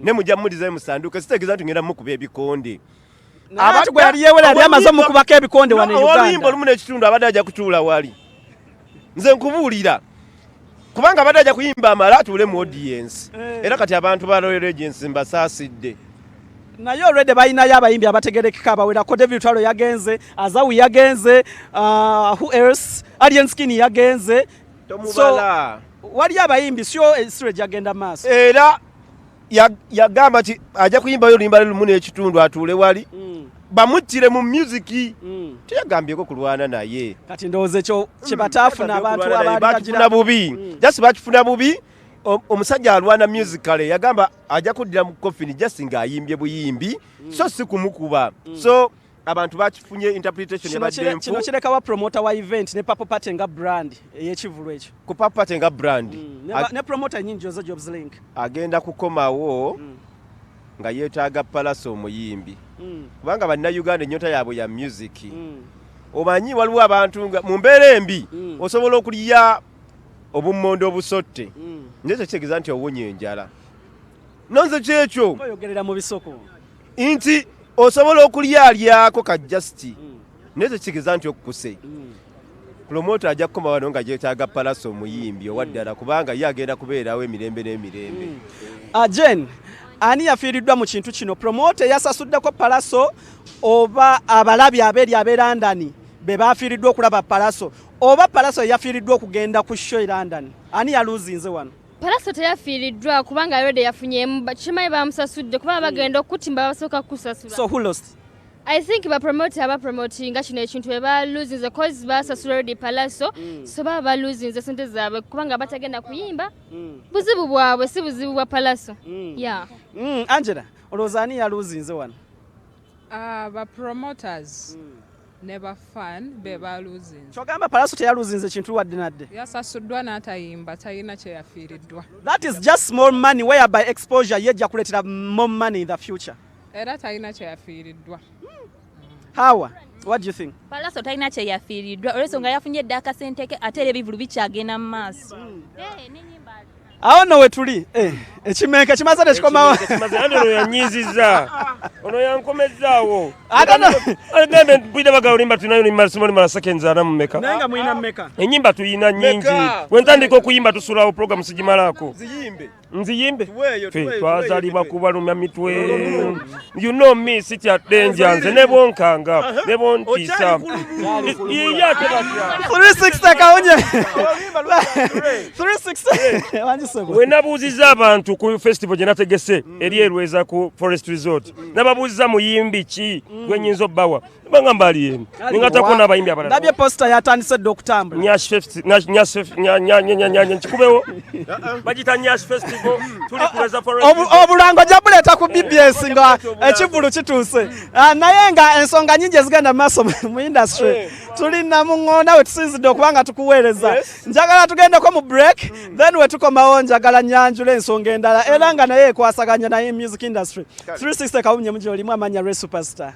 ne mujja mulize musanduka sitegeza tungenda mukuba ebikonde abantu gwe yali yewera yali amaze mukubako ebikonde wano Uganda oluyimba lumu n'ekitundu abadde ajja kutuula wali nze nkubuulira kubanga abadde ajja kuyimba amala atuule mu audience era kati abantu ba Royal Agency mbasaasidde naye already balinayo abayimbi abategerekeka abawerako David Twalo yagenze Azawi yagenze who else Alien Skin yagenze tomubala wali abayimbi sio stage yagenda maaso era yagamba ti ajja kuyimbayo oluyimba lumu n'ekitundu atuule wali bamuttire mu music teyagambyeko kulwana naye kati ndowooza ekyo kyebatafuna abantu abakifuna bubi just bakifuna bubi omusajja alwana musicale yagamba ajja kuddira mu coffin just ng'ayimbye buyimbi so si kumukuba so abantu bakifunye interpretation yabadde mfu kino kirekawa promoter wa event ne Purple Party nga brand ey'ekivulu ekyo ku Purple Party nga brand ne promoter nyingi ozo Jobs Link agenda kukomawo nga yeetaaga Pallaso omuyimbi kubanga bannayuganda ennyota yaabwe ya music omanyi waliwo abantu mu mbeera embi osobola okulya obummonde obusotte naye kitegeeza nti owonye enjala nonze kyekyo oyogerera mu bisoko nti osobola okulyalyako ka justi naye kitegeeza nti okukuse promota ajja kukoma wano nga yeetaaga Pallaso omuyimbi owaddala kubanga ye agenda kubeerawo emirembe n'emirembe Jen ani yafiiriddwa mu kintu kino promoter yasasuddeko Pallaso oba abalabi abeeri ab'e London be bafiiriddwa okulaba Pallaso oba Pallaso yafiiriddwa okugenda ku show e London ani yaluzinze wano Pallaso teyafiiriddwa kubanga already yafunyeemu kimanyi bamusasudde kuba bagenda okutimba basooka kusasula so who lost I think bapromotinga kino ekintu bebaluzinze cause basasula already Pallaso so baba baluzinze sente zaabwe kubanga batagenda kuyimba buzibu bwabwe si buzibu bwa Pallaso yeah Angela olowooza ani yaluzinze wano ba promoters never fan be baluzinze kyogamba Pallaso teyaluzinze kintu wadde nadde yasasuddwa n'atayimba talina kye yafiiriddwa that is just small money whereby exposure yejja kuleetera more money in the future era talina kye yafiiriddwa Hawa what do you think Pallaso talina kye yafiiriddwa olw'ensonga yafunye edda akasente ke ate era ebivulu bikyagenda mu maaso awo nno we tuli ekimenke kimaze tekikomawo ono yanyiizizza ono yankomezzaawo agenda bwide baga olimba tulinayo nimala malasake nzaala mu mmeka naye nga mulina mmeka ennyimba tuyina nnyingi bwe ntandika okuyimba tusulawo programu sigimalaako nziyimbe twazaalibwa kubalumya mitwe you know me sitya danger nze ne bonkanga ne bontiisa ye ate batya 360 kaunye 360 we nabuuzizza abantu ku festival gye nategese eri erweza ku Forest Resort nababuuziza muyimbi ki gwe nnyinza obbawa bangamba ali eno ningatako n'abayimbi abalala nabye posta yatandise dde okutambula nkikubewo bagita Nyash Festival tuli kuweza Forest obulango gya buleeta ku BBS nga ekivulu kituuse naye nga ensonga nyingi ezigenda mu maaso mu industry tulina muŋŋoona we tusinzidde okubanga tukuweereza njagala tugendeko mu break then we tukomawo njagala nyanjula ensonga endala era nga naye ekwasaganya naye music industry 360 kawunye mugi olimu amanya Ray Superstar